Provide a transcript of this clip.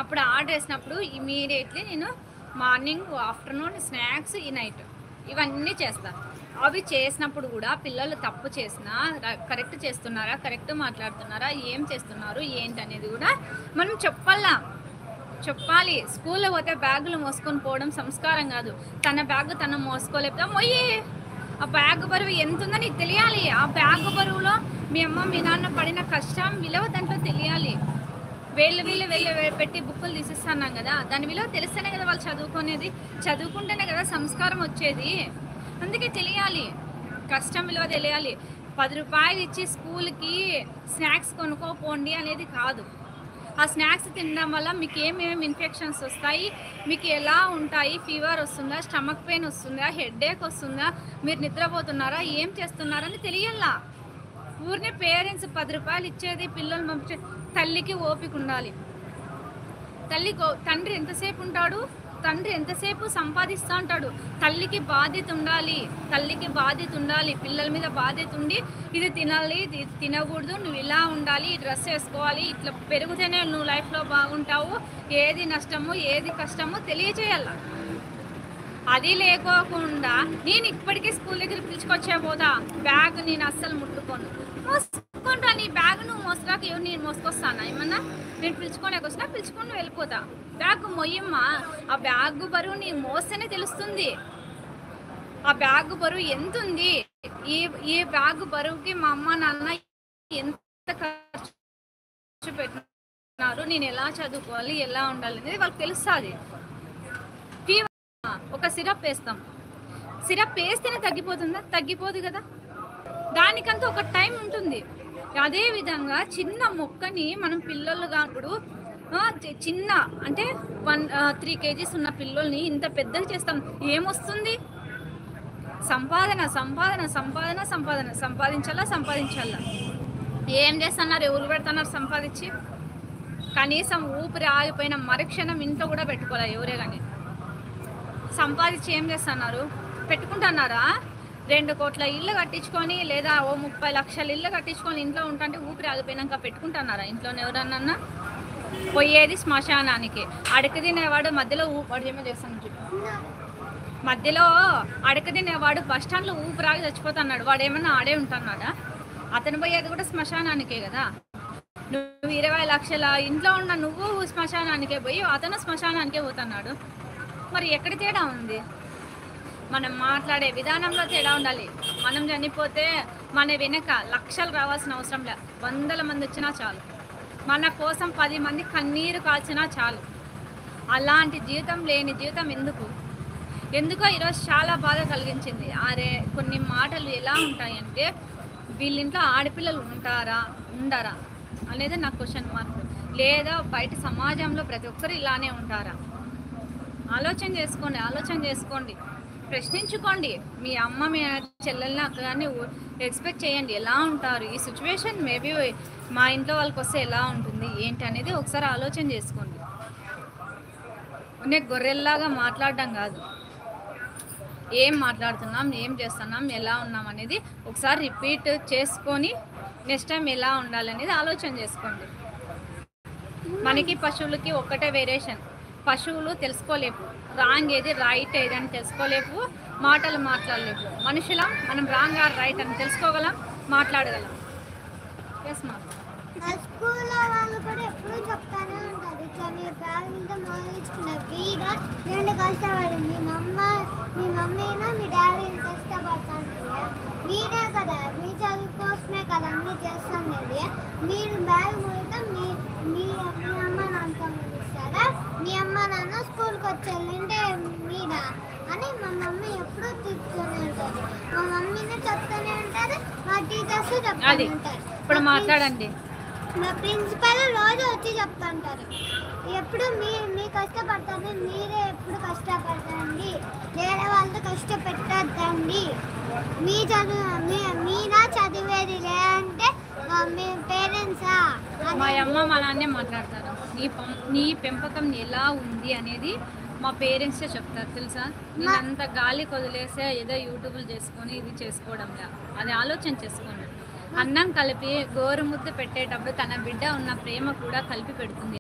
అప్పుడు ఆర్డర్ వేసినప్పుడు ఇమీడియట్లీ నేను మార్నింగ్, ఆఫ్టర్నూన్, స్నాక్స్, ఈ నైట్ ఇవన్నీ చేస్తాను. అవి చేసినప్పుడు కూడా పిల్లలు తప్పు చేసినా కరెక్ట్ చేస్తున్నారా, కరెక్ట్ మాట్లాడుతున్నారా, ఏం చేస్తున్నారు ఏంటి అనేది కూడా మనం చెప్పాలి. స్కూల్లో పోతే బ్యాగులు మోసుకొని పోవడం సంస్కారం కాదు. తన బ్యాగ్ తను మోసుకోలేకపోతే మొయ్యి, ఆ బ్యాగ్ బరువు ఎంత ఉందో నీకు తెలియాలి. ఆ బ్యాగ్ బరువులో మీ అమ్మ మీ నాన్న పడిన కష్టం విలువ దాంట్లో తెలియాలి. వీళ్ళు పెట్టి బుక్కులు తీసిస్తున్నాం కదా, దాని విలువ తెలిస్తేనే కదా వాళ్ళు చదువుకునేది. చదువుకుంటేనే కదా సంస్కారం వచ్చేది. అందుకే తెలియాలి, కష్టం విలువ తెలియాలి. 10 రూపాయలు ఇచ్చి స్కూల్కి స్నాక్స్ కొనుక్కోపోండి అనేది కాదు. ఆ స్నాక్స్ తినడం వల్ల మీకు ఏమేమి ఇన్ఫెక్షన్స్ వస్తాయి, మీకు ఎలా ఉంటాయి, ఫీవర్ వస్తుందా, స్టమక్ పెయిన్ వస్తుందా, హెడేక్ వస్తుందా, మీరు నిద్రపోతున్నారా, ఏం చేస్తున్నారని తెలియాలా. ఊరినే పేరెంట్స్ 10 రూపాయలు ఇచ్చేది పిల్లలు పంపించే. తల్లికి ఓపిక ఉండాలి. తండ్రి ఎంతసేపు ఉంటాడు, తండ్రి ఎంతసేపు సంపాదిస్తూ ఉంటాడు. తల్లికి బాధ్యత ఉండాలి. పిల్లల మీద బాధ్యత ఉండి ఇది తినాలి, ఇది తినకూడదు, నువ్వు ఇలా ఉండాలి, ఈ డ్రెస్ వేసుకోవాలి, ఇట్లా పెరిగితేనే నువ్వు లైఫ్లో బాగుంటావు, ఏది నష్టము ఏది కష్టము తెలియచేయాల. అది లేకోకుండా నేను ఇప్పటికీ స్కూల్ దగ్గర పిలుచుకొచ్చే పోతా, బ్యాగ్ నేను అస్సలు ముట్టుకోను. మోసుకుంటా, నీ బ్యాగ్ నువ్వు మోసరాక ఎవరు నేను మోసుకొస్తానా? ఏమన్నా నేను పిలుచుకొని వెళ్ళిపోతా. బ్యాగ్ మొయ్యమ్మా, ఆ బ్యాగ్ బరువు నీ మోస్తేనే తెలుస్తుంది. ఆ బ్యాగ్ బరువు ఎంత ఉంది, ఈ బ్యాగ్ బరువుకి మా అమ్మ నాన్న ఎంత ఖర్చు పెట్టినారు, నేను ఎలా చదువుకోవాలి, ఎలా ఉండాలి అనేది వాళ్ళకి తెలుస్తుంది. ఒక సిరప్ వేస్తాం, సిరప్ వేస్తేనే తగ్గిపోతుందా? తగ్గిపోదు కదా. దానికంతా ఒక టైం ఉంటుంది. అదేవిధంగా చిన్న మొక్కని మనం పిల్లలుగా ఇప్పుడు చిన్న అంటే 3 kgs ఉన్న పిల్లల్ని ఇంత పెద్దగా చేస్తాం, ఏమొస్తుంది? సంపాదించాలా. ఏం చేస్తున్నారు, ఎవరు పెడుతున్నారు సంపాదించి? కనీసం ఊపిరి ఆగిపోయిన మరుక్షణం ఇంట్లో కూడా పెట్టుకోలే ఎవరే కానీ. సంపాదించి ఏం చేస్తున్నారు? పెట్టుకుంటున్నారా? 2 కోట్ల ఇల్లు కట్టించుకొని లేదా 30 లక్షల ఇల్లు కట్టించుకొని ఇంట్లో ఉంటుంటే ఊపిరి ఆగిపోయినాక పెట్టుకుంటున్నారా ఇంట్లోనే ఎవరన్నా? పోయేది శ్మశానానికి. అడక తినేవాడు మధ్యలో మధ్యలో అడక తినేవాడు బస్ స్టాండ్లో ఊపిరాగి చచ్చిపోతున్నాడు. వాడు ఏమన్నా ఆడే ఉంటున్నాడా? అతను పోయేది కూడా శ్మశానానికే కదా. నువ్వు 20 లక్షల ఇంట్లో ఉన్న నువ్వు శ్మశానానికే పోయి అతను శ్మశానానికే పోతున్నాడు. మరి ఎక్కడ తేడా ఉంది? మనం మాట్లాడే విధానంలో తేడా ఉండాలి. మనం చనిపోతే మన వెనక లక్షలు రావాల్సిన అవసరం లేదు, 100 మంది వచ్చినా చాలు. మన కోసం 10 మంది కన్నీరు కాల్చినా చాలు. అలాంటి జీవితం లేని జీవితం ఎందుకో ఈరోజు చాలా బాధ కలిగించింది. కొన్ని మాటలు ఎలా ఉంటాయంటే, వీళ్ళింట్లో ఆడపిల్లలు ఉండరా అనేది నాకు క్వశ్చన్ మార్క్. లేదా బయట సమాజంలో ప్రతి ఒక్కరు ఇలానే ఉంటారా? ఆలోచన చేసుకోండి, ప్రశ్నించుకోండి. మీ అమ్మ మీ చెల్లెల్ని అక్కడాన్ని ఎక్స్పెక్ట్ చేయండి, ఎలా ఉంటారు, ఈ సిచ్యువేషన్ మేబీ మా ఇంట్లో వాళ్ళకి వస్తే ఎలా ఉంటుంది ఏంటి అనేది ఒకసారి ఆలోచన చేసుకోండి. నేను గొర్రెల్లాగా మాట్లాడడం కాదు, ఏం మాట్లాడుతున్నాం, ఏం చేస్తున్నాం, ఎలా ఉన్నాం అనేది ఒకసారి రిపీట్ చేసుకొని నెక్స్ట్ టైం ఎలా ఉండాలనేది ఆలోచన చేసుకోండి. మనకి పశువులకి ఒక్కటే వేరియేషన్, పశువులు తెలుసుకోలేవు రాంగ్ ఏది రైట్ ఏది అని తెలుసుకోలేవు, మాటలు మాట్లాడలేవు. మనుషులం, మనం రాంగ్ ఆర్ రైట్ అని తెలుసుకోగలం, మాట్లాడగలం. ఎస్ మా స్కూల్లో వాళ్ళు కూడా ఎప్పుడు చెప్తానే ఉంటారు, ఇట్లా మీరు బ్యాగ్ మోగించుకున్నారు వీగా నేను కష్టపడి మీ మమ్మీనా మీ డాడీ కష్టపడతాను మీరే కదా, మీ చదువు కోసమే కదా అన్నీ చేస్తాను. మీరు బ్యాగ్ మోగితే మీ అమ్మ నాన్నతో మోగిస్తారా? మీ అమ్మ నాన్న స్కూల్కి వచ్చేళ్ళంటే మీద అని మా మమ్మీ ఎప్పుడూ తిప్పుతూనే ఉంటారు. మా మమ్మీనే చెప్తూనే ఉంటారు, మా టీచర్స్ చెప్తూనే ఉంటారు. ఇప్పుడు మాట్లాడండి. మా ప్రిన్సిపల్ రోజు వచ్చి చెప్తుంటారు, ఎప్పుడు మీ కష్టపడతారు, మీరే ఎప్పుడు కష్టపడతారండి, వేరే వాళ్ళతో కష్టపెట్టద్దండి, మీ చదువు మీరా చదివేది లేదంటే మీ పేరెంట్సా? మా అమ్మ మా నాన్నే మాట్లాడతారు. నీ పెంపకం ఎలా ఉంది అనేది మా పేరెంట్సే చెప్తారు తెలుసా. నేను అంత గాలి వదిలేసే ఏదో యూట్యూబ్లు చేసుకొని ఇది చేసుకోవడంలా, అది ఆలోచన చేసుకోండి. అన్నం కలిపి గోరుముద్ద పెట్టేటప్పుడు తన బిడ్డ ఉన్న ప్రేమ కూడా కలిపి పెడుతుంది.